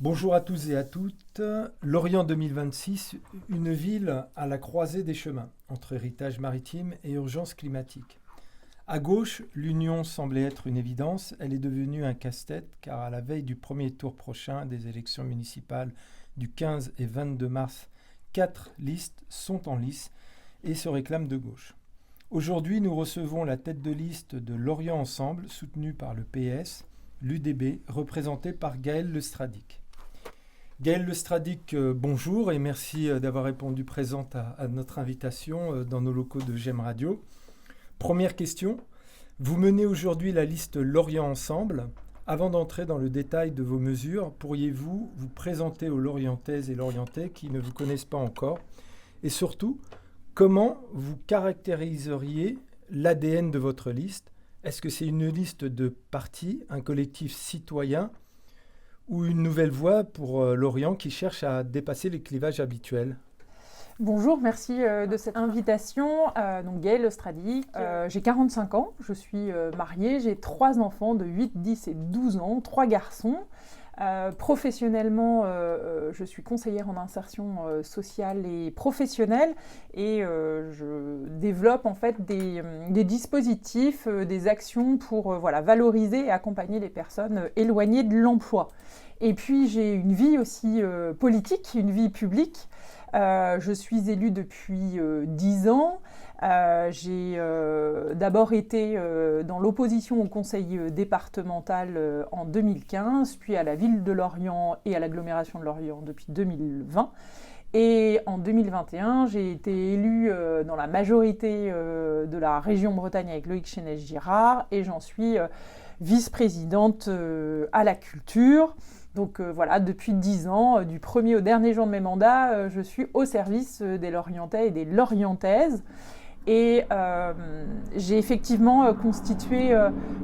Bonjour à tous et à toutes. Lorient 2026, une ville à la croisée des chemins, entre héritage maritime et urgence climatique. À gauche, l'union semblait être une évidence, elle est devenue un casse-tête car à la veille du premier tour prochain des élections municipales du 15 et 22 mars, 4 listes sont en lice et se réclament de gauche. Aujourd'hui, nous recevons la tête de liste de Lorient Ensemble, soutenue par le PS, l'UDB, représentée par Gaël Lestradic. Gaël Lestradic, bonjour et merci d'avoir répondu présente à notre invitation dans nos locaux de GEM Radio. Première question, vous menez aujourd'hui la liste Lorient Ensemble. Avant d'entrer dans le détail de vos mesures, pourriez-vous vous présenter aux Lorientaises et Lorientais qui ne vous connaissent pas encore? Et surtout, comment vous caractériseriez l'ADN de votre liste? Est-ce que c'est une liste de partis, un collectif citoyen ou une nouvelle voie pour Lorient qui cherche à dépasser les clivages habituels? Bonjour, merci de cette invitation. Donc Gaël Lestradic, j'ai 45 ans, je suis mariée, j'ai 3 enfants de 8, 10 et 12 ans, 3 garçons. Professionnellement, je suis conseillère en insertion sociale et professionnelle et je développe en fait des dispositifs, des actions pour valoriser et accompagner les personnes éloignées de l'emploi. Et puis j'ai une vie aussi politique, une vie publique. Je suis élue depuis 10 ans. J'ai d'abord été dans l'opposition au conseil départemental en 2015, puis à la ville de Lorient et à l'agglomération de Lorient depuis 2020. Et en 2021, j'ai été élue dans la majorité de la région Bretagne avec Loïc Chénès-Girard et j'en suis vice-présidente à la culture. Donc depuis 10 ans, du premier au dernier jour de mes mandats, je suis au service des Lorientais et des Lorientaises. Et j'ai effectivement constitué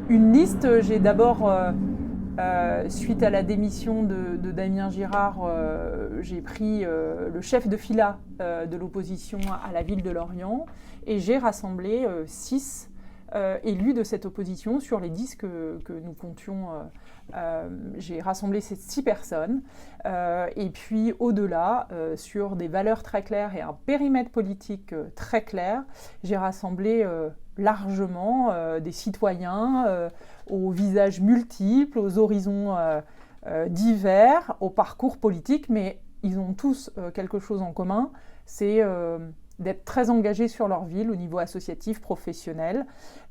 une liste. J'ai d'abord, suite à la démission de Damien Girard, j'ai pris le chef de fila de l'opposition à la ville de Lorient et j'ai rassemblé 6 élus de cette opposition sur les 10 que nous comptions. J'ai rassemblé ces 6 personnes et puis au-delà, sur des valeurs très claires et un périmètre politique très clair, j'ai rassemblé largement des citoyens aux visages multiples, aux horizons divers, aux parcours politiques, mais ils ont tous quelque chose en commun, c'est d'être très engagés sur leur ville au niveau associatif, professionnel.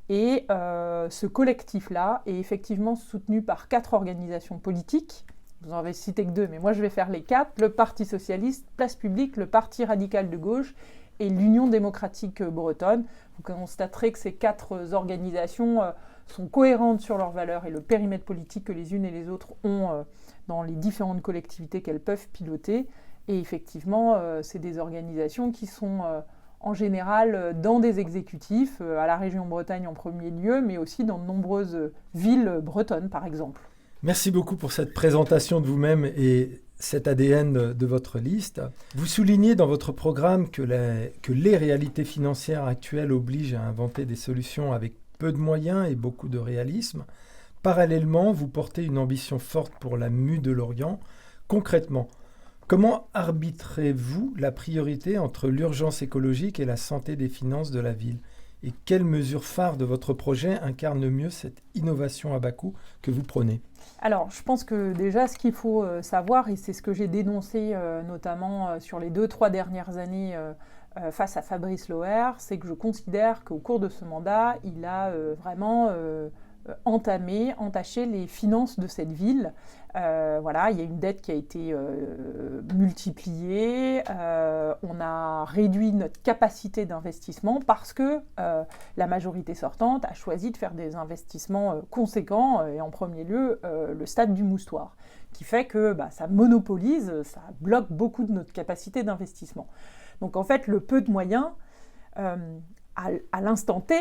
Et ce collectif-là est effectivement soutenu par 4 organisations politiques. Vous en avez cité que 2, mais moi je vais faire les 4. Le Parti Socialiste, Place Publique, le Parti Radical de Gauche et l'Union Démocratique Bretonne. Vous constaterez que ces 4 organisations sont cohérentes sur leurs valeurs et le périmètre politique que les unes et les autres ont dans les différentes collectivités qu'elles peuvent piloter. Et effectivement, c'est des organisations qui sont en général dans des exécutifs, à la région Bretagne en premier lieu, mais aussi dans de nombreuses villes bretonnes, par exemple. Merci beaucoup pour cette présentation de vous-même et cet ADN de votre liste. Vous soulignez dans votre programme que les réalités financières actuelles obligent à inventer des solutions avec peu de moyens et beaucoup de réalisme. Parallèlement, vous portez une ambition forte pour la mue de Lorient. Concrètement, comment arbitrez-vous la priorité entre l'urgence écologique et la santé des finances de la ville? Et quelles mesures phares de votre projet incarnent mieux cette innovation à bas coût que vous prenez? Alors, je pense que déjà, ce qu'il faut savoir, et c'est ce que j'ai dénoncé notamment sur les 2-3 dernières années face à Fabrice Loher, c'est que je considère qu'au cours de ce mandat, il a vraiment entaché les finances de cette ville. Il y a une dette qui a été multipliée, on a réduit notre capacité d'investissement parce que la majorité sortante a choisi de faire des investissements conséquents, et en premier lieu le stade du Moustoir, qui fait que ça monopolise, ça bloque beaucoup de notre capacité d'investissement. Donc en fait, le peu de moyens, à l'instant T,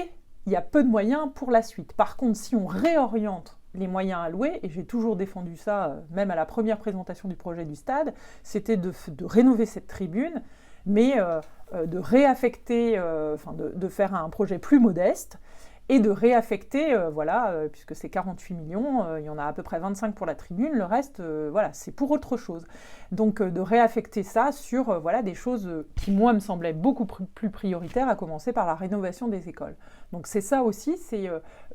il y a peu de moyens pour la suite. Par contre, si on réoriente les moyens alloués, et j'ai toujours défendu ça, même à la première présentation du projet du stade, c'était de rénover cette tribune, mais de réaffecter, de faire un projet plus modeste, et de réaffecter, puisque c'est 48 millions, il y en a à peu près 25 pour la tribune, le reste, c'est pour autre chose. Donc de réaffecter ça sur des choses qui, moi, me semblaient beaucoup plus prioritaires, à commencer par la rénovation des écoles. Donc c'est ça aussi, c'est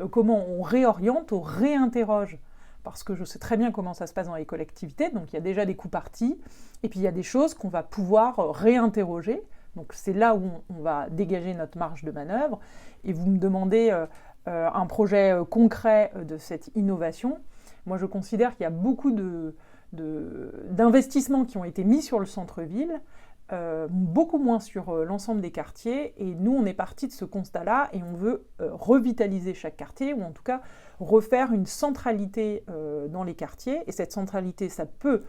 comment on réoriente, on réinterroge, parce que je sais très bien comment ça se passe dans les collectivités, donc il y a déjà des coups partis, et puis il y a des choses qu'on va pouvoir réinterroger. Donc c'est là où on va dégager notre marge de manœuvre. Et vous me demandez un projet concret de cette innovation. Moi, je considère qu'il y a beaucoup d'investissements qui ont été mis sur le centre-ville, beaucoup moins sur l'ensemble des quartiers. Et nous, on est parti de ce constat-là et on veut revitaliser chaque quartier, ou en tout cas refaire une centralité dans les quartiers. Et cette centralité, ça peut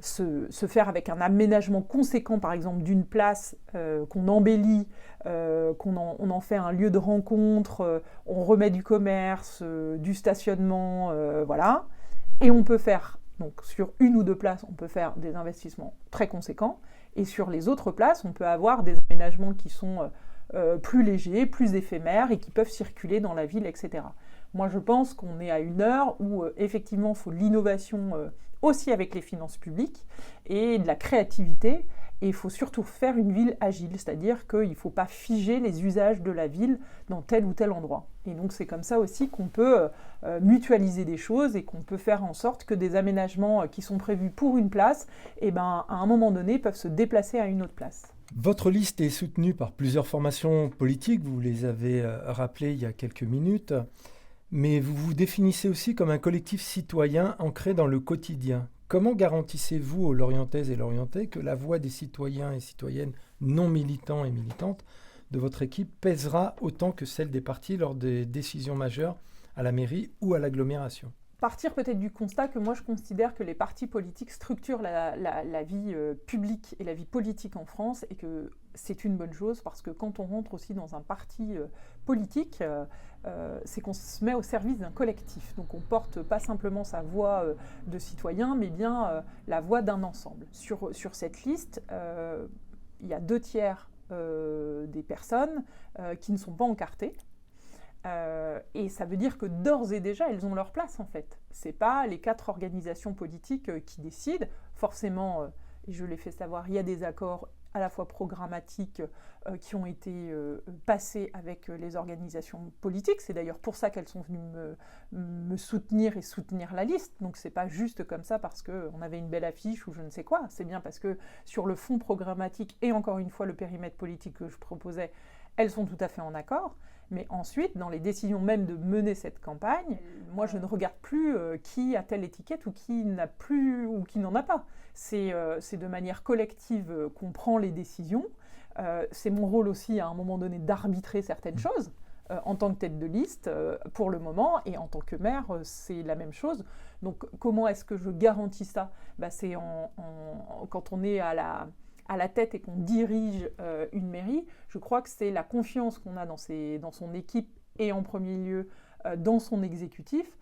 se faire avec un aménagement conséquent, par exemple d'une place qu'on embellit, on en fait un lieu de rencontre, on remet du commerce, du stationnement, voilà. Et on peut faire, donc sur une ou deux places, on peut faire des investissements très conséquents. Et sur les autres places, on peut avoir des aménagements qui sont plus légers, plus éphémères et qui peuvent circuler dans la ville, etc. Moi, je pense qu'on est à une heure où, effectivement, il faut de l'innovation aussi avec les finances publiques et de la créativité. Et il faut surtout faire une ville agile, c'est-à-dire qu'il ne faut pas figer les usages de la ville dans tel ou tel endroit. Et donc, c'est comme ça aussi qu'on peut mutualiser des choses et qu'on peut faire en sorte que des aménagements qui sont prévus pour une place, à un moment donné, peuvent se déplacer à une autre place. Votre liste est soutenue par plusieurs formations politiques, vous les avez rappelées il y a quelques minutes. Mais vous vous définissez aussi comme un collectif citoyen ancré dans le quotidien. Comment garantissez-vous aux Lorientaises et Lorientais que la voix des citoyens et citoyennes non militants et militantes de votre équipe pèsera autant que celle des partis lors des décisions majeures à la mairie ou à l'agglomération ? Partir peut-être du constat que moi je considère que les partis politiques structurent la vie publique et la vie politique en France, et que c'est une bonne chose, parce que quand on rentre aussi dans un parti politique, c'est qu'on se met au service d'un collectif. Donc on porte pas simplement sa voix de citoyen, mais bien la voix d'un ensemble. Sur cette liste, il y a 2/3 des personnes qui ne sont pas encartées. Et ça veut dire que d'ores et déjà, elles ont leur place en fait. C'est pas les 4 organisations politiques qui décident. Forcément, et je l'ai fait savoir, il y a des accords à la fois programmatiques qui ont été passés avec les organisations politiques. C'est d'ailleurs pour ça qu'elles sont venues me soutenir et soutenir la liste. Donc c'est pas juste comme ça parce qu'on avait une belle affiche ou je ne sais quoi. C'est bien parce que sur le fond programmatique et encore une fois le périmètre politique que je proposais, elles sont tout à fait en accord. Mais ensuite, dans les décisions même de mener cette campagne, moi je ne regarde plus qui a telle étiquette ou qui n'a plus ou qui n'en a pas. C'est de manière collective qu'on prend les décisions. C'est mon rôle aussi à un moment donné d'arbitrer certaines choses en tant que tête de liste pour le moment, et en tant que maire, c'est la même chose. Donc comment est-ce que je garantis ça ? C'est quand on est à la tête et qu'on dirige une mairie, je crois que c'est la confiance qu'on a dans son équipe et en premier lieu dans son exécutif.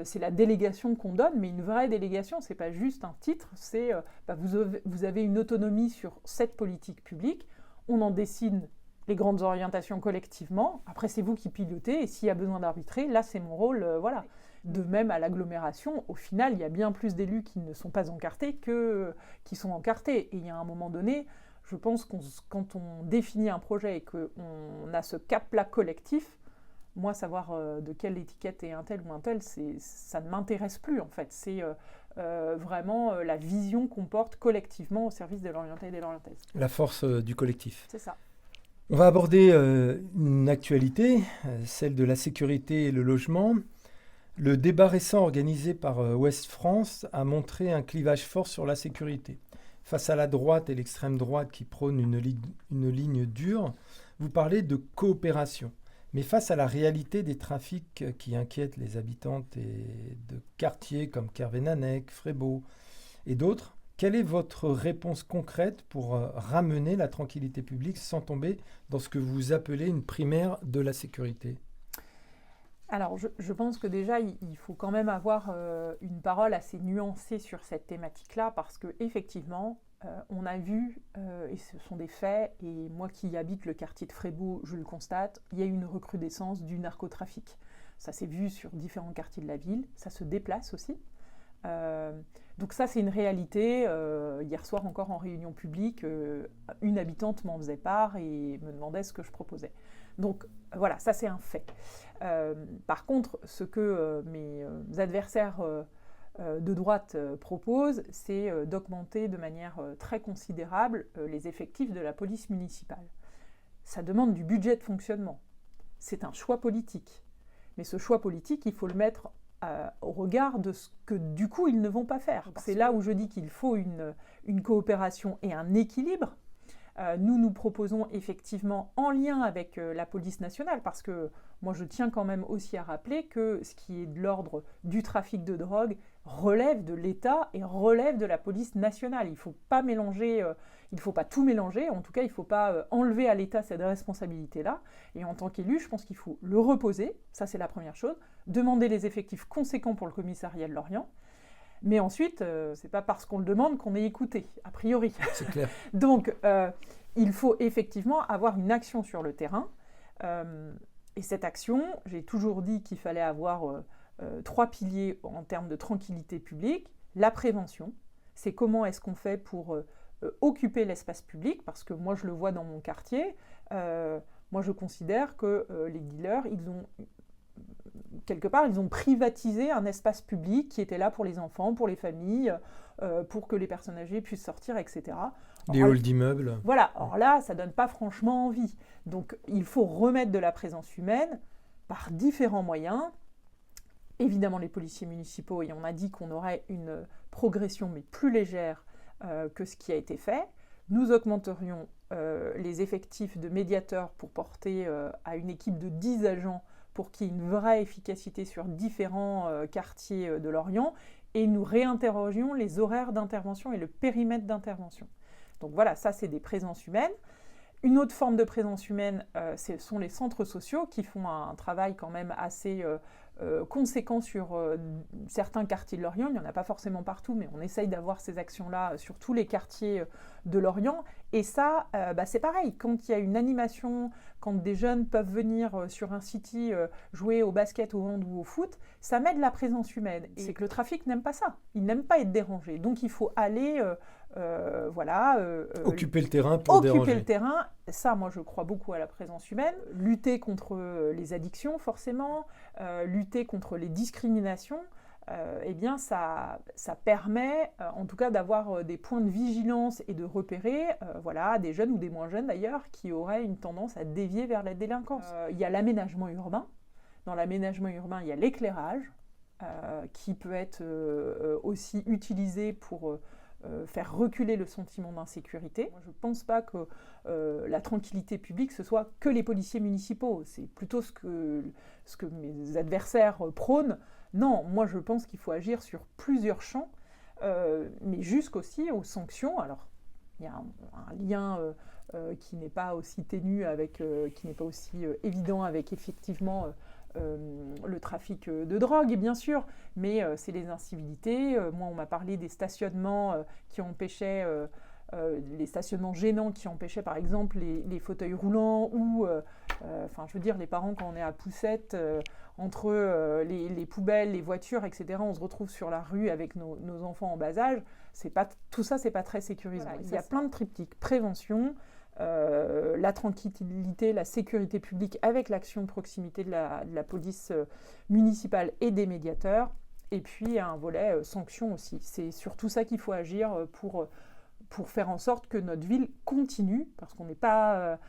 C'est la délégation qu'on donne, mais une vraie délégation, c'est pas juste un titre, c'est vous avez une autonomie sur cette politique publique, on en décide les grandes orientations collectivement, après c'est vous qui pilotez, et s'il y a besoin d'arbitrer, là c'est mon rôle, voilà. De même, à l'agglomération, au final, il y a bien plus d'élus qui ne sont pas encartés que qui sont encartés. Et il y a un moment donné, je pense que quand on définit un projet et qu'on a ce cap-là collectif, moi, savoir de quelle étiquette est un tel ou un tel, ça ne m'intéresse plus, en fait. C'est vraiment la vision qu'on porte collectivement au service des Lorientais et des Lorientaises. La force du collectif. C'est ça. On va aborder une actualité, celle de la sécurité et le logement. Le débat récent organisé par Ouest France a montré un clivage fort sur la sécurité. Face à la droite et l'extrême droite qui prônent une ligne dure, vous parlez de coopération. Mais face à la réalité des trafics qui inquiètent les habitantes de quartiers comme Kervénanec, Frébeau et d'autres, quelle est votre réponse concrète pour ramener la tranquillité publique sans tomber dans ce que vous appelez une primaire de la sécurité ? Alors, je pense que déjà, il faut quand même avoir une parole assez nuancée sur cette thématique-là, parce qu'effectivement, on a vu, et ce sont des faits, et moi qui habite le quartier de Frébeau, je le constate, il y a eu une recrudescence du narcotrafic. Ça s'est vu sur différents quartiers de la ville, ça se déplace aussi. Donc ça, c'est une réalité. Hier soir encore en réunion publique, une habitante m'en faisait part et me demandait ce que je proposais. Donc voilà, ça c'est un fait. Par contre, ce que mes adversaires de droite proposent, c'est d'augmenter de manière très considérable les effectifs de la police municipale. Ça demande du budget de fonctionnement. C'est un choix politique. Mais ce choix politique, il faut le mettre au regard de ce que du coup ils ne vont pas faire. C'est là où je dis qu'il faut une coopération et un équilibre. Nous proposons effectivement en lien avec la police nationale, parce que moi je tiens quand même aussi à rappeler que ce qui est de l'ordre du trafic de drogue relève de l'État et relève de la police nationale. Il ne faut pas mélanger, il ne faut pas tout mélanger, en tout cas il ne faut pas enlever à l'État cette responsabilité-là. Et en tant qu'élu, je pense qu'il faut le reposer, ça c'est la première chose, demander les effectifs conséquents pour le commissariat de Lorient. Mais ensuite, c'est pas parce qu'on le demande qu'on est écouté, a priori. C'est clair. Donc, il faut effectivement avoir une action sur le terrain. Et cette action, j'ai toujours dit qu'il fallait avoir 3 piliers en termes de tranquillité publique. La prévention, c'est comment est-ce qu'on fait pour occuper l'espace public, parce que moi je le vois dans mon quartier. Moi je considère que les dealers, quelque part, ils ont privatisé un espace public qui était là pour les enfants, pour les familles, pour que les personnes âgées puissent sortir, etc. Des halls d'immeubles. Voilà, alors là, ça ne donne pas franchement envie. Donc, il faut remettre de la présence humaine par différents moyens. Évidemment, les policiers municipaux, et on a dit qu'on aurait une progression, mais plus légère que ce qui a été fait. Nous augmenterions les effectifs de médiateurs pour porter à une équipe de 10 agents pour qu'il y ait une vraie efficacité sur différents quartiers de Lorient, et nous réinterrogions les horaires d'intervention et le périmètre d'intervention. Donc voilà, ça c'est des présences humaines. Une autre forme de présence humaine, ce sont les centres sociaux qui font un travail quand même assez conséquent sur certains quartiers de Lorient. Il n'y en a pas forcément partout, mais on essaye d'avoir ces actions-là sur tous les quartiers de Lorient. Et ça, c'est pareil. Quand il y a une animation, quand des jeunes peuvent venir sur un city jouer au basket, au hand ou au foot, ça met de la présence humaine. Et c'est que le trafic n'aime pas ça. Il n'aime pas être dérangé. Donc il faut aller... occuper le terrain pour déranger. Occuper le terrain, ça, moi, je crois beaucoup à la présence humaine. Lutter contre les addictions, forcément. Lutter contre les discriminations. Eh bien, ça permet, en tout cas, d'avoir des points de vigilance et de repérer, des jeunes ou des moins jeunes, d'ailleurs, qui auraient une tendance à dévier vers la délinquance. Il y a l'aménagement urbain. Dans l'aménagement urbain, il y a l'éclairage, qui peut être aussi utilisé pour... faire reculer le sentiment d'insécurité. Moi, je ne pense pas que la tranquillité publique, ce soit que les policiers municipaux. C'est plutôt ce que mes adversaires prônent. Non, moi je pense qu'il faut agir sur plusieurs champs, mais jusqu'aussi aux sanctions. Alors, il y a un lien qui n'est pas aussi ténu, qui n'est pas aussi évident avec effectivement... le trafic de drogue, bien sûr, mais c'est les incivilités. Moi, on m'a parlé des stationnements qui empêchaient, les stationnements gênants qui empêchaient, par exemple, les fauteuils roulants ou, les parents, quand on est à poussette, entre les poubelles, les voitures, etc., on se retrouve sur la rue avec nos enfants en bas âge. Tout ça, c'est pas très sécurisant. Voilà, il y a plein de triptyques. Prévention, la tranquillité, la sécurité publique avec l'action de proximité de la police municipale et des médiateurs, et puis un volet sanction aussi. C'est sur tout ça qu'il faut agir pour faire en sorte que notre ville continue, parce qu'on n'est pas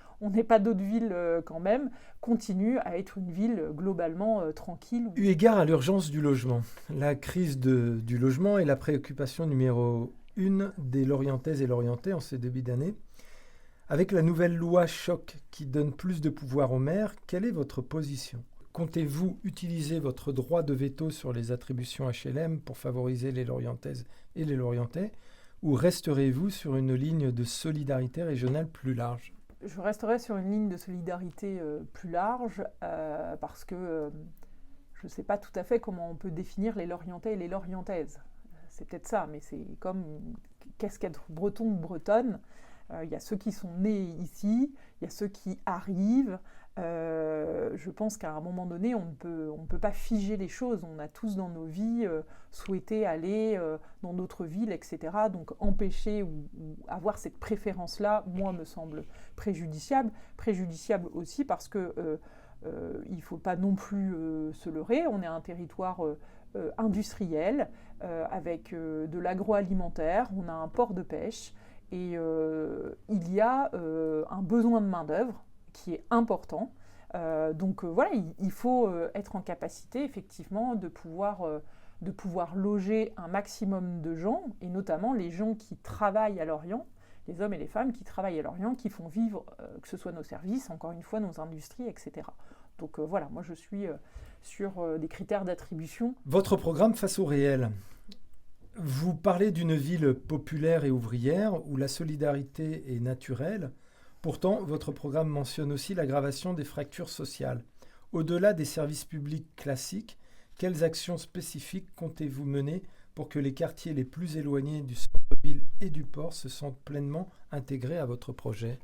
d'autres villes quand même, continue à être une ville globalement tranquille. Eu égard à l'urgence du logement, la crise du logement est la préoccupation numéro 1 des Lorientaises et Lorientais en ce début d'année. Avec la nouvelle loi Choc qui donne plus de pouvoir aux maires, quelle est votre position ? Comptez-vous utiliser votre droit de veto sur les attributions HLM pour favoriser les Lorientaises et les Lorientais, ou resterez-vous sur une ligne de solidarité régionale plus large ? Je resterai sur une ligne de solidarité plus large parce que je ne sais pas tout à fait comment on peut définir les Lorientais et les Lorientaises. C'est peut-être ça, mais c'est comme qu'est-ce qu'être breton ou bretonne. Il y a ceux qui sont nés ici, il y a ceux qui arrivent. Je pense qu'à un moment donné, on ne peut pas figer les choses. On a tous dans nos vies souhaité aller dans d'autres villes, etc. Donc empêcher ou avoir cette préférence-là, moi, me semble préjudiciable. Préjudiciable aussi parce que il ne faut pas non plus se leurrer. On est un territoire industriel avec de l'agroalimentaire. On a un port de pêche. Et il y a un besoin de main-d'œuvre qui est important. Donc voilà, il faut être en capacité effectivement de pouvoir loger un maximum de gens, et notamment les gens qui travaillent à Lorient, les hommes et les femmes qui travaillent à Lorient, qui font vivre, que ce soit nos services, encore une fois, nos industries, etc. Donc voilà, moi je suis sur des critères d'attribution. Votre programme Face au réel. Vous parlez d'une ville populaire et ouvrière où la solidarité est naturelle. Pourtant, votre programme mentionne aussi l'aggravation des fractures sociales. Au-delà des services publics classiques, quelles actions spécifiques comptez-vous mener pour que les quartiers les plus éloignés du centre-ville et du port se sentent pleinement intégrés à votre projet ?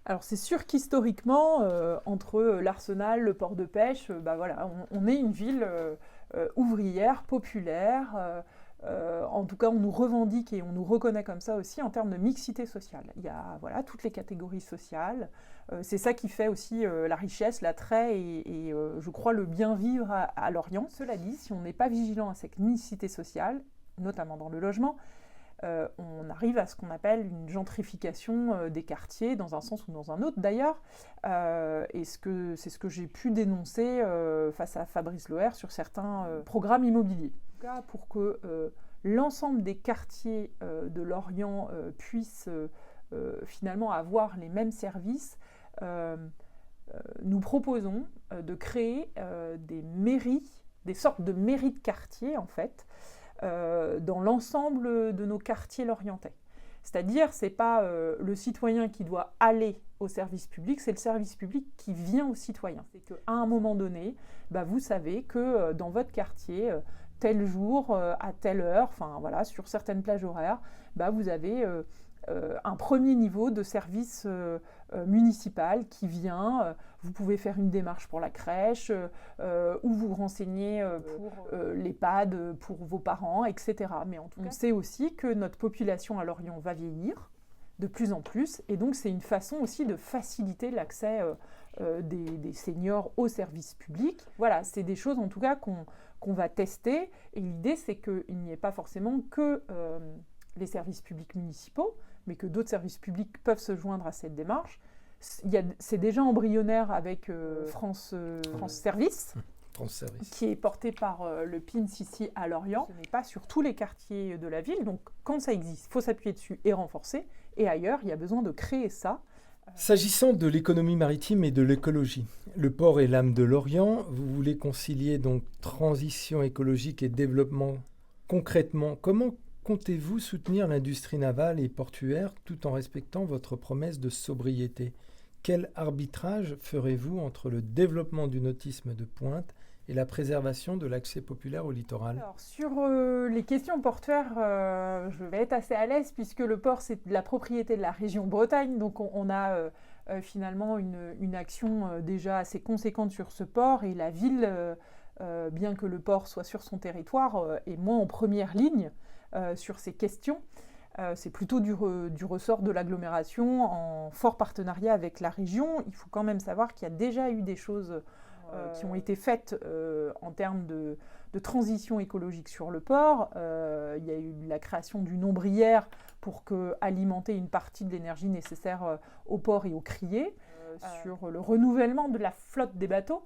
Alors c'est sûr qu'historiquement, entre l'Arsenal, le port de pêche, voilà, on est une ville ouvrière, populaire. En tout cas, on nous revendique et on nous reconnaît comme ça aussi en termes de mixité sociale. Il y a voilà, toutes les catégories sociales. C'est ça qui fait aussi la richesse, l'attrait et je crois le bien vivre à Lorient. Cela dit, si on n'est pas vigilant à cette mixité sociale, notamment dans le logement, on arrive à ce qu'on appelle une gentrification des quartiers, dans un sens ou dans un autre d'ailleurs. Et c'est ce que j'ai pu dénoncer face à Fabrice Loher sur certains programmes immobiliers. Pour que l'ensemble des quartiers de Lorient puissent finalement avoir les mêmes services, nous proposons de créer des mairies, des sortes de mairies de quartier en fait, dans l'ensemble de nos quartiers lorientais. C'est-à-dire, ce n'est pas le citoyen qui doit aller au service public, c'est le service public qui vient au citoyen. C'est qu'à un moment donné, vous savez que dans votre quartier, tel jour, à telle heure, enfin voilà, sur certaines plages horaires, vous avez un premier niveau de service municipal qui vient. Vous pouvez faire une démarche pour la crèche ou vous renseigner pour l'EHPAD, pour vos parents, etc. Mais en tout cas, on sait aussi que notre population à Lorient va vieillir de plus en plus, et donc c'est une façon aussi de faciliter l'accès des seniors aux services publics. Voilà, c'est des choses en tout cas qu'on va tester, et l'idée c'est qu'il n'y ait pas forcément que les services publics municipaux, mais que d'autres services publics peuvent se joindre à cette démarche. C'est déjà embryonnaire avec France Service, qui est porté par le PIMS ici à Lorient. Ce n'est pas sur tous les quartiers de la ville, donc quand ça existe, il faut s'appuyer dessus et renforcer. Et ailleurs, il y a besoin de créer ça. S'agissant de l'économie maritime et de l'écologie, le port est l'âme de Lorient. Vous voulez concilier donc transition écologique et développement. Concrètement, comment comptez-vous soutenir l'industrie navale et portuaire tout en respectant votre promesse de sobriété ? Quel arbitrage ferez-vous entre le développement du nautisme de pointe et la préservation de l'accès populaire au littoral ? Alors, sur les questions portuaires, je vais être assez à l'aise puisque le port, c'est de la propriété de la région Bretagne. Donc, on a finalement une action déjà assez conséquente sur ce port. Et la ville, bien que le port soit sur son territoire, est moins en première ligne sur ces questions. C'est plutôt du ressort de l'agglomération en fort partenariat avec la région. Il faut quand même savoir qu'il y a déjà eu des choses qui ont été faites en termes de transition écologique sur le port. Il y a eu la création d'une ombrière pour alimenter une partie de l'énergie nécessaire au port et au crier. Sur le renouvellement de la flotte des bateaux.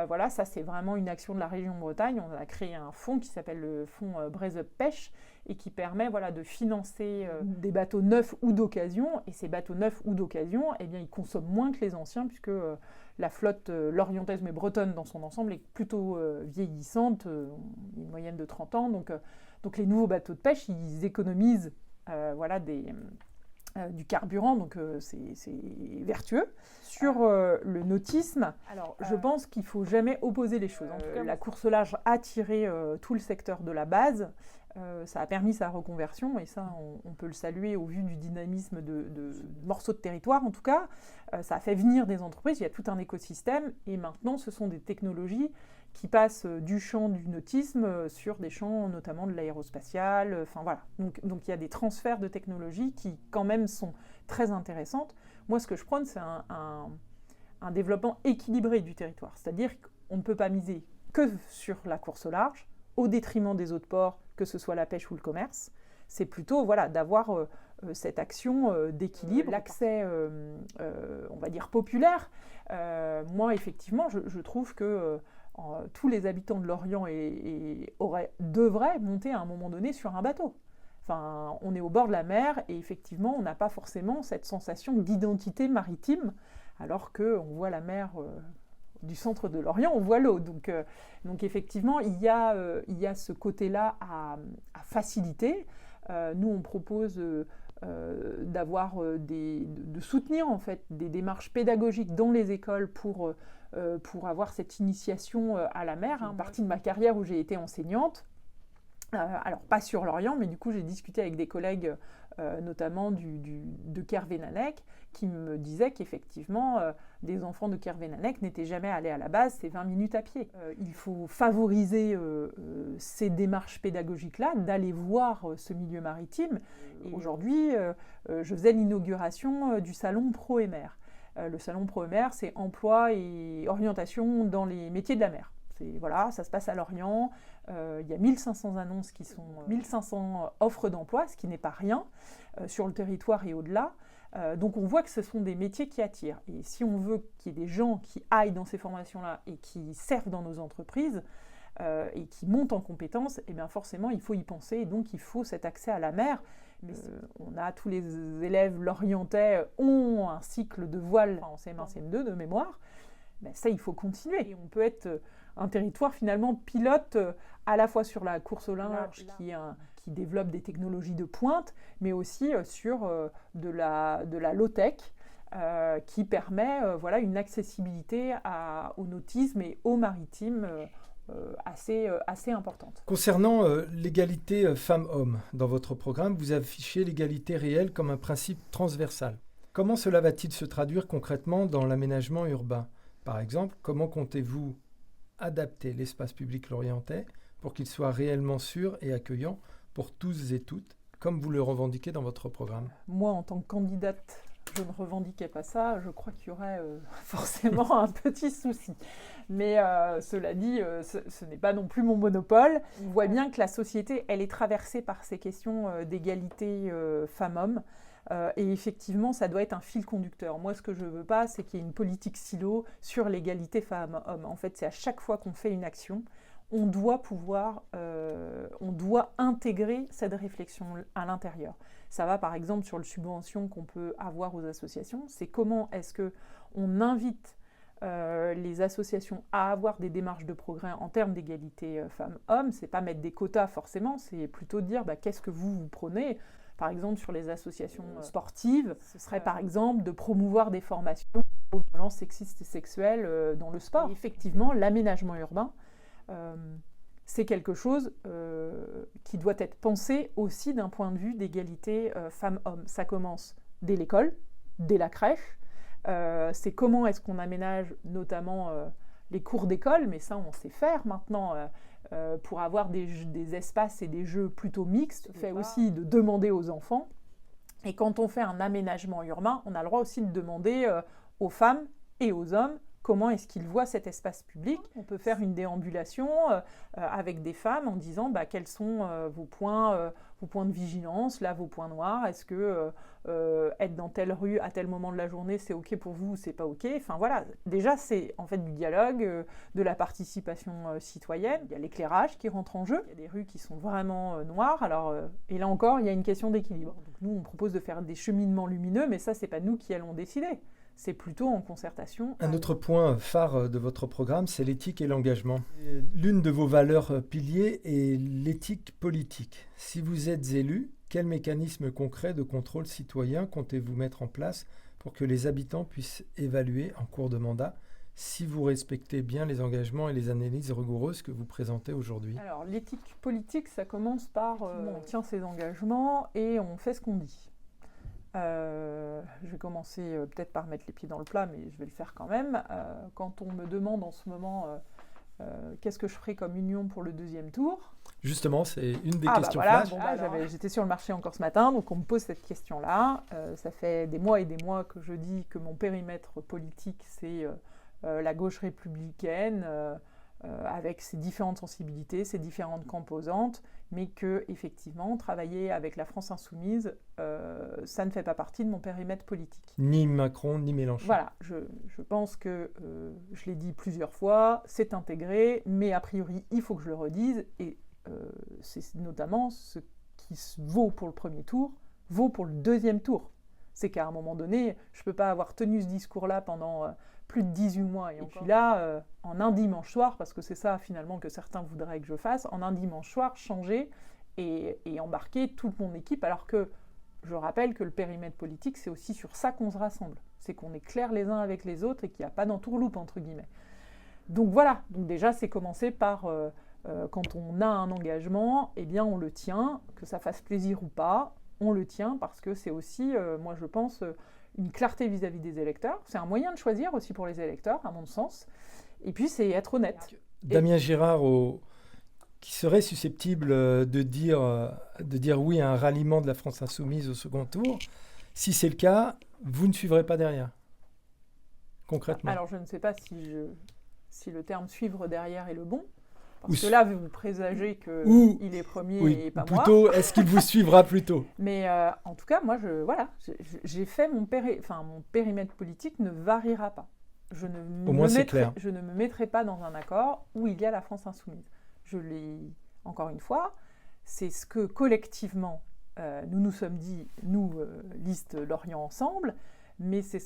Voilà, ça c'est vraiment une action de la région Bretagne. On a créé un fonds qui s'appelle le fonds Braise Up Pêche et qui permet de financer des bateaux neufs ou d'occasion. Et ces bateaux neufs ou d'occasion, ils consomment moins que les anciens puisque la flotte lorientaise mais bretonne dans son ensemble est plutôt vieillissante, une moyenne de 30 ans. Donc les nouveaux bateaux de pêche, ils économisent du carburant, donc c'est vertueux. Sur le nautisme, alors je pense qu'il ne faut jamais opposer les choses. En tout cas, la course au large a tiré tout le secteur de la base. Ça a permis sa reconversion, et ça, on peut le saluer au vu du dynamisme de morceaux de territoire, en tout cas. Ça a fait venir des entreprises, il y a tout un écosystème, et maintenant, ce sont des technologies qui passent du champ du nautisme sur des champs notamment de l'aérospatial. Enfin voilà. Donc il y a des transferts de technologies qui, quand même, sont très intéressantes. Moi, ce que je prône, c'est un développement équilibré du territoire. C'est-à-dire qu'on ne peut pas miser que sur la course au large, au détriment des autres ports, que ce soit la pêche ou le commerce. C'est plutôt d'avoir cette action d'équilibre, l'accès, on va dire, populaire. Moi, effectivement, je trouve que tous les habitants de l'Orient devraient monter à un moment donné sur un bateau. Enfin, on est au bord de la mer et effectivement, on n'a pas forcément cette sensation d'identité maritime, alors qu'on voit la mer du centre de l'Orient, on voit l'eau. Donc effectivement, il y a ce côté-là à faciliter. Nous, on propose de soutenir en fait des démarches pédagogiques dans les écoles pour avoir cette initiation à la mer. Une partie de ma carrière où j'ai été enseignante, alors pas sur l'Orient, mais du coup j'ai discuté avec des collègues notamment de Kervénalek, qui me disaient qu'effectivement des enfants de Kervénalek n'étaient jamais allés à la base, c'est 20 minutes à pied. Il faut favoriser ces démarches pédagogiques-là, d'aller voir ce milieu maritime. Et aujourd'hui, je faisais l'inauguration du salon Pro-Emer. Le salon Pro-Emer, c'est emploi et orientation dans les métiers de la mer. Voilà, ça se passe à Lorient. Il y a 1500 annonces 1500 offres d'emploi, ce qui n'est pas rien, sur le territoire et au-delà. Donc on voit que ce sont des métiers qui attirent. Et si on veut qu'il y ait des gens qui aillent dans ces formations-là et qui servent dans nos entreprises et qui montent en compétences, eh bien forcément il faut y penser, et donc il faut cet accès à la mer. Mais tous les élèves lorientais ont un cycle de voile en CM1, CM2 de mémoire. Ben ça, il faut continuer. Et on peut être un territoire finalement pilote à la fois sur la course au large qui développe des technologies de pointe, mais aussi sur de la low-tech qui permet une accessibilité au nautisme et au maritime assez importante. Concernant l'égalité femmes-hommes, dans votre programme, vous affichez l'égalité réelle comme un principe transversal. Comment cela va-t-il se traduire concrètement dans l'aménagement urbain ? Par exemple, comment comptez-vous adapter l'espace public lorientais pour qu'il soit réellement sûr et accueillant pour tous et toutes, comme vous le revendiquez dans votre programme ? Moi, en tant que candidate, je ne revendiquais pas ça. Je crois qu'il y aurait forcément un petit souci. Mais cela dit, ce n'est pas non plus mon monopole. On voit bien que la société, elle est traversée par ces questions d'égalité femmes-hommes. Et effectivement, ça doit être un fil conducteur. Moi, ce que je ne veux pas, c'est qu'il y ait une politique silo sur l'égalité femmes-hommes. En fait, c'est à chaque fois qu'on fait une action, on doit intégrer cette réflexion à l'intérieur. Ça va par exemple sur les subventions qu'on peut avoir aux associations. C'est comment est-ce qu'on invite les associations à avoir des démarches de progrès en termes d'égalité femmes-hommes. C'est pas mettre des quotas forcément, c'est plutôt dire qu'est-ce que vous prenez. Par exemple, sur les associations sportives, ce serait par exemple de promouvoir des formations aux violences sexistes et sexuelles dans le sport. Et effectivement, l'aménagement urbain, c'est quelque chose qui doit être pensé aussi d'un point de vue d'égalité femmes-hommes. Ça commence dès l'école, dès la crèche. C'est comment est-ce qu'on aménage notamment les cours d'école, mais ça on sait faire maintenant. Pour avoir des espaces et des jeux plutôt mixtes, fait aussi de demander aux enfants. Et quand on fait un aménagement urbain, on a le droit aussi de demander aux femmes et aux hommes comment est-ce qu'ils voient cet espace public. On peut faire une déambulation avec des femmes en disant quels sont vos points de vigilance, là vos points noirs, est-ce que être dans telle rue à tel moment de la journée c'est ok pour vous ou c'est pas ok. Enfin voilà, déjà c'est en fait du dialogue, de la participation citoyenne. Il y a l'éclairage qui rentre en jeu, il y a des rues qui sont vraiment noires, et là encore il y a une question d'équilibre. Donc nous on propose de faire des cheminements lumineux, mais ça c'est pas nous qui allons décider. C'est plutôt en concertation. Un autre point phare de votre programme, c'est l'éthique et l'engagement. L'une de vos valeurs piliers est l'éthique politique. Si vous êtes élu, quel mécanisme concret de contrôle citoyen comptez-vous mettre en place pour que les habitants puissent évaluer en cours de mandat si vous respectez bien les engagements et les analyses rigoureuses que vous présentez aujourd'hui? Alors, l'éthique politique, ça commence par on tient ses engagements et on fait ce qu'on dit. Je vais commencer peut-être par mettre les pieds dans le plat, mais je vais le faire quand même. Quand on me demande en ce moment qu'est-ce que je ferai comme union pour le deuxième tour. Justement, c'est une des questions voilà, flash. j'étais sur le marché encore ce matin, donc on me pose cette question-là. Ça fait des mois et des mois que je dis que mon périmètre politique, c'est la gauche républicaine, avec ses différentes sensibilités, ses différentes composantes, mais que effectivement travailler avec la France insoumise, ça ne fait pas partie de mon périmètre politique. Ni Macron, ni Mélenchon. Voilà, je pense que, je l'ai dit plusieurs fois, c'est intégré, mais a priori, il faut que je le redise, et c'est notamment ce qui vaut pour le premier tour, vaut pour le deuxième tour. C'est qu'à un moment donné, je ne peux pas avoir tenu ce discours-là pendant plus de 18 mois, et puis là, en un dimanche soir, parce que c'est ça finalement que certains voudraient que je fasse, en un dimanche soir, changer et embarquer toute mon équipe, alors que je rappelle que le périmètre politique, c'est aussi sur ça qu'on se rassemble. C'est qu'on est clairs les uns avec les autres et qu'il n'y a pas d'entourloupe, entre guillemets. Donc voilà, donc déjà c'est commencer par, quand on a un engagement, eh bien on le tient, que ça fasse plaisir ou pas, on le tient parce que c'est aussi, moi je pense, une clarté vis-à-vis des électeurs. C'est un moyen de choisir aussi pour les électeurs, à mon sens. Et puis c'est être honnête. Damien Girard, qui serait susceptible de dire oui à un ralliement de la France insoumise au second tour, si c'est le cas, vous ne suivrez pas derrière, concrètement? Alors je ne sais pas si le terme « suivre derrière » est le bon, parce que là, vous présagez qu'il est premier et pas moi. Plutôt, est-ce qu'il vous suivra plutôt? Mais en tout cas, moi, j'ai fait mon périmètre politique ne variera pas. Je ne me mettrai pas dans un accord où il y a la France insoumise. Je l'ai, encore une fois, c'est ce que collectivement nous nous sommes dit, nous, Liste Lorient Ensemble, mais c'est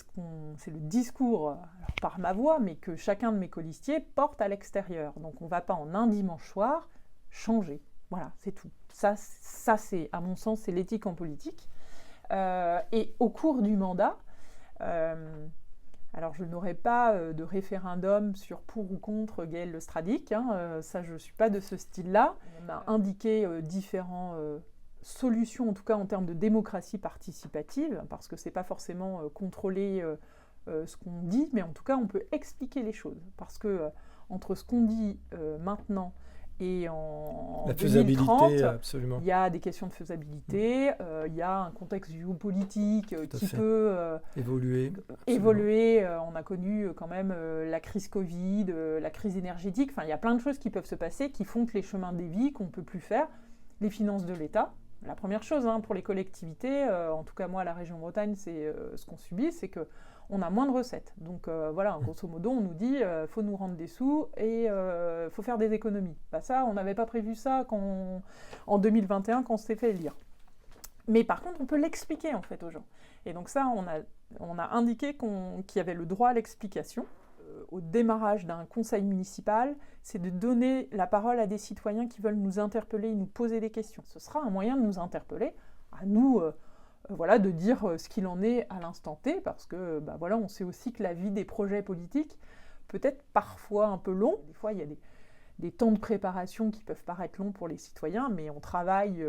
le discours, alors par ma voix, mais que chacun de mes colistiers porte à l'extérieur. Donc on ne va pas en un dimanche soir changer. Voilà, c'est tout. Ça c'est, à mon sens, c'est l'éthique en politique. Et au cours du mandat, alors je n'aurai pas de référendum sur pour ou contre Gaël Lestradic, ça je ne suis pas de ce style-là. On a indiqué différents solutions, en tout cas en termes de démocratie participative, parce que ce n'est pas forcément contrôler ce qu'on dit, mais en tout cas on peut expliquer les choses. Parce que entre ce qu'on dit maintenant et en la 2030, absolument. Il y a des questions de faisabilité, il y a un contexte géopolitique qui peut évoluer. On a connu quand même la crise Covid, la crise énergétique. Enfin, il y a plein de choses qui peuvent se passer qui font que les chemins dévient, qu'on ne peut plus faire. Les finances de l'État. La première chose pour les collectivités, en tout cas moi, la région Bretagne, c'est ce qu'on subit, c'est qu'on a moins de recettes. Donc voilà, grosso modo, on nous dit faut nous rendre des sous et faut faire des économies. Bah, ça, on n'avait pas prévu ça en 2021 quand on s'est fait élire. Mais par contre, on peut l'expliquer en fait aux gens. Et donc ça, on a indiqué qu'il y avait le droit à l'explication. Au démarrage d'un conseil municipal, c'est de donner la parole à des citoyens qui veulent nous interpeller et nous poser des questions. Ce sera un moyen de nous interpeller, à nous de dire ce qu'il en est à l'instant T, parce que on sait aussi que la vie des projets politiques peut être parfois un peu long. Des fois, il y a des temps de préparation qui peuvent paraître longs pour les citoyens, mais on travaille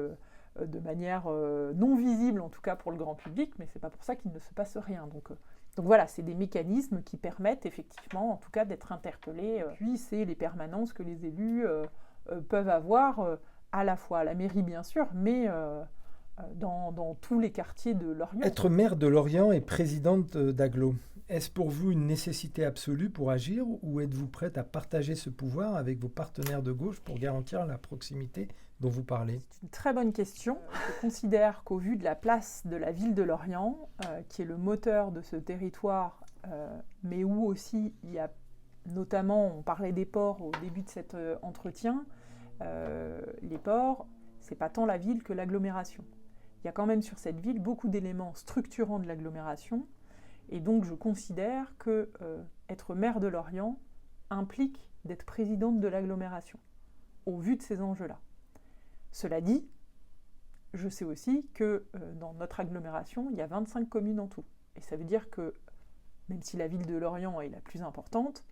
de manière non visible, en tout cas pour le grand public, mais c'est pas pour ça qu'il ne se passe rien. Donc voilà, c'est des mécanismes qui permettent effectivement, en tout cas, d'être interpellés. Puis c'est les permanences que les élus peuvent avoir, à la fois à la mairie bien sûr, mais dans tous les quartiers de Lorient. Être maire de Lorient et présidente d'Aglo, est-ce pour vous une nécessité absolue pour agir ou êtes-vous prête à partager ce pouvoir avec vos partenaires de gauche pour garantir la proximité dont vous parlez? C'est une très bonne question. Je considère qu'au vu de la place de la ville de Lorient, qui est le moteur de ce territoire, mais où aussi il y a notamment, on parlait des ports au début de cet entretien, les ports, c'est pas tant la ville que l'agglomération. Il y a quand même sur cette ville beaucoup d'éléments structurants de l'agglomération, et donc je considère que être maire de Lorient implique d'être présidente de l'agglomération, au vu de ces enjeux-là. Cela dit, je sais aussi que dans notre agglomération, il y a 25 communes en tout. Et ça veut dire que même si la ville de Lorient est la plus importante,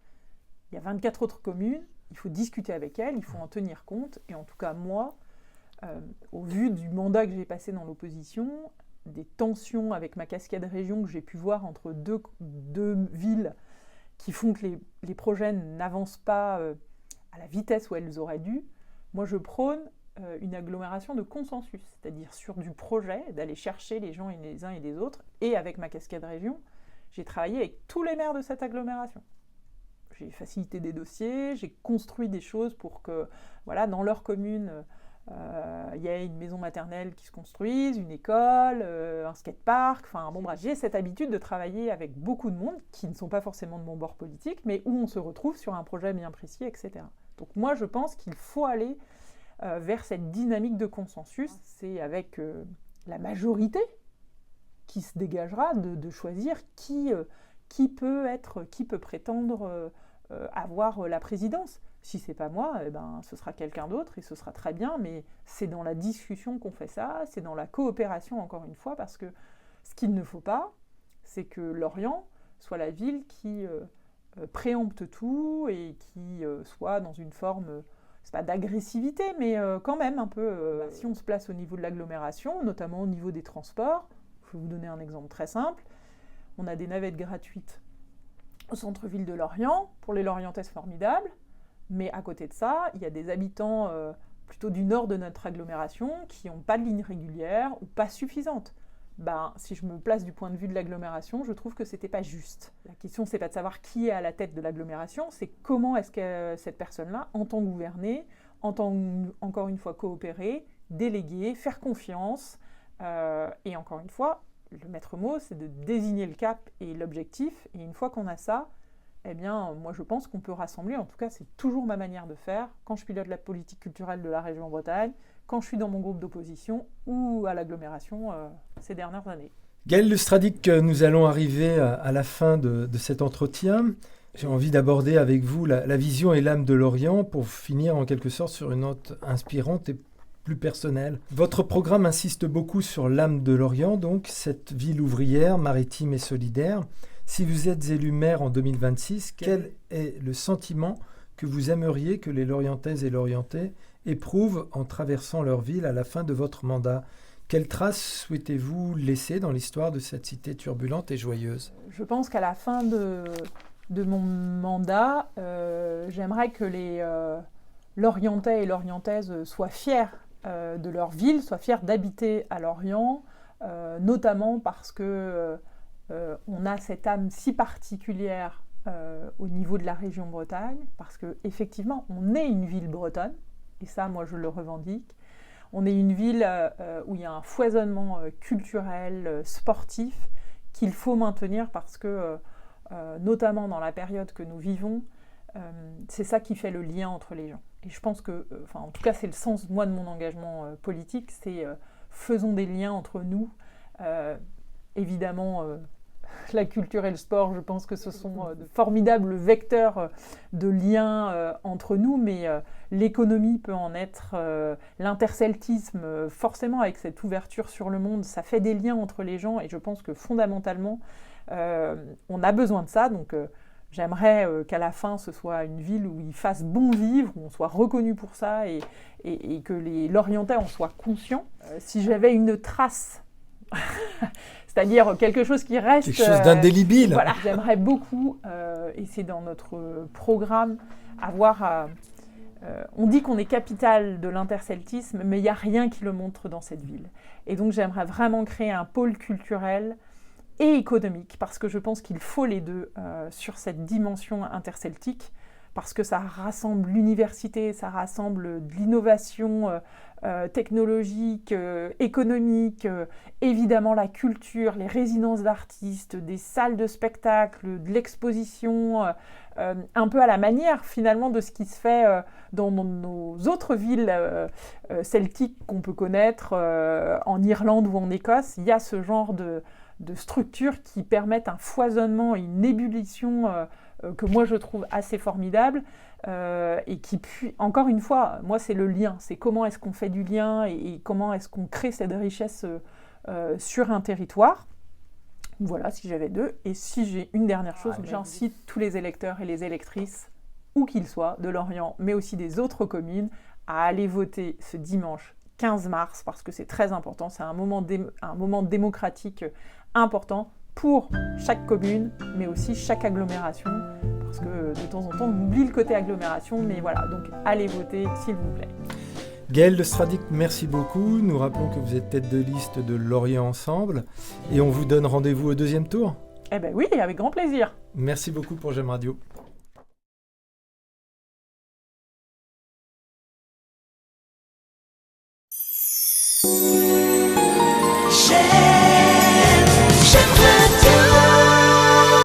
il y a 24 autres communes, il faut discuter avec elles, il faut en tenir compte. Et en tout cas, moi, au vu du mandat que j'ai passé dans l'opposition, des tensions avec ma cascade région que j'ai pu voir entre deux villes qui font que les projets n'avancent pas à la vitesse où elles auraient dû, moi je prône une agglomération de consensus, c'est-à-dire sur du projet, d'aller chercher les gens les uns et les autres. Et avec ma cascade région, j'ai travaillé avec tous les maires de cette agglomération. J'ai facilité des dossiers, j'ai construit des choses pour que, voilà, dans leur commune, il y ait une maison maternelle qui se construise, une école, un skatepark, enfin bon bref, j'ai cette habitude de travailler avec beaucoup de monde qui ne sont pas forcément de mon bord politique, mais où on se retrouve sur un projet bien précis, etc. Donc moi je pense qu'il faut aller vers cette dynamique de consensus. C'est avec la majorité qui se dégagera de choisir qui peut prétendre avoir la présidence. Si c'est pas moi, ce sera quelqu'un d'autre et ce sera très bien, mais c'est dans la discussion qu'on fait ça, c'est dans la coopération encore une fois, parce que ce qu'il ne faut pas, c'est que Lorient soit la ville qui préempte tout et qui soit dans une forme, c'est pas d'agressivité, mais quand même un peu, si on se place au niveau de l'agglomération, notamment au niveau des transports, je vais vous donner un exemple très simple, on a des navettes gratuites au centre-ville de Lorient, pour les Lorientais c'est formidable, mais à côté de ça, il y a des habitants plutôt du nord de notre agglomération qui n'ont pas de ligne régulière ou pas suffisante. Si je me place du point de vue de l'agglomération, je trouve que ce n'était pas juste. La question, ce n'est pas de savoir qui est à la tête de l'agglomération, c'est comment est-ce que cette personne-là entend gouverner, entend encore une fois coopérer, déléguer, faire confiance. Et encore une fois, le maître mot, c'est de désigner le cap et l'objectif. Et une fois qu'on a ça, eh bien, moi je pense qu'on peut rassembler, en tout cas c'est toujours ma manière de faire, quand je pilote la politique culturelle de la région Bretagne, quand je suis dans mon groupe d'opposition ou à l'agglomération ces dernières années. Gaëlle Lestradic, nous allons arriver à la fin de cet entretien. J'ai envie d'aborder avec vous la vision et l'âme de Lorient pour finir en quelque sorte sur une note inspirante et plus personnelle. Votre programme insiste beaucoup sur l'âme de Lorient, donc cette ville ouvrière, maritime et solidaire. Si vous êtes élu maire en 2026, quel est le sentiment que vous aimeriez que les Lorientaises et Lorientais éprouvent en traversant leur ville à la fin de votre mandat ? Quelle trace souhaitez-vous laisser dans l'histoire de cette cité turbulente et joyeuse ? Je pense qu'à la fin de mon mandat, j'aimerais que les Lorientais et Lorientaises soient fiers de leur ville, soient fiers d'habiter à Lorient, notamment parce que on a cette âme si particulière au niveau de la région Bretagne, parce qu'effectivement, on est une ville bretonne, et ça, moi, je le revendique. On est une ville où il y a un foisonnement culturel, sportif, qu'il faut maintenir parce que, notamment dans la période que nous vivons, c'est ça qui fait le lien entre les gens. Et je pense que, en tout cas, c'est le sens, moi, de mon engagement politique, c'est faisons des liens entre nous. Évidemment, la culture et le sport, je pense que ce sont de formidables vecteurs de liens entre nous, mais l'économie peut en être, l'interceltisme, forcément avec cette ouverture sur le monde, ça fait des liens entre les gens et je pense que fondamentalement, on a besoin de ça. Donc j'aimerais qu'à la fin, ce soit une ville où il fasse bon vivre, où on soit reconnu pour ça et que les Lorientais en soient conscients. Si j'avais une trace c'est-à-dire quelque chose qui reste... Quelque chose d'indélébile. Voilà, j'aimerais beaucoup, et c'est dans notre programme, avoir... on dit qu'on est capitale de l'interceltisme, mais il n'y a rien qui le montre dans cette ville. Et donc j'aimerais vraiment créer un pôle culturel et économique, parce que je pense qu'il faut les deux sur cette dimension interceltique, parce que ça rassemble l'université, ça rassemble de l'innovation technologique, économique, évidemment la culture, les résidences d'artistes, des salles de spectacle, de l'exposition, un peu à la manière finalement de ce qui se fait dans nos autres villes celtiques qu'on peut connaître en Irlande ou en Écosse. Il y a ce genre de structures qui permettent un foisonnement et une ébullition que moi je trouve assez formidable et qui, encore une fois, moi c'est le lien, c'est comment est-ce qu'on fait du lien et comment est-ce qu'on crée cette richesse sur un territoire. Voilà, si j'avais 2. Et si j'ai une dernière chose, j'incite tous les électeurs et les électrices, où qu'ils soient, de Lorient, mais aussi des autres communes, à aller voter ce dimanche 15 mars, parce que c'est très important, c'est un moment démocratique important pour chaque commune, mais aussi chaque agglomération, parce que de temps en temps, on oublie le côté agglomération, mais voilà, donc allez voter, s'il vous plaît. Gaëlle Lestradic, merci beaucoup. Nous rappelons que vous êtes tête de liste de Lorient Ensemble et on vous donne rendez-vous au 2e tour. Eh bien oui, avec grand plaisir. Merci beaucoup pour J'aime Radio.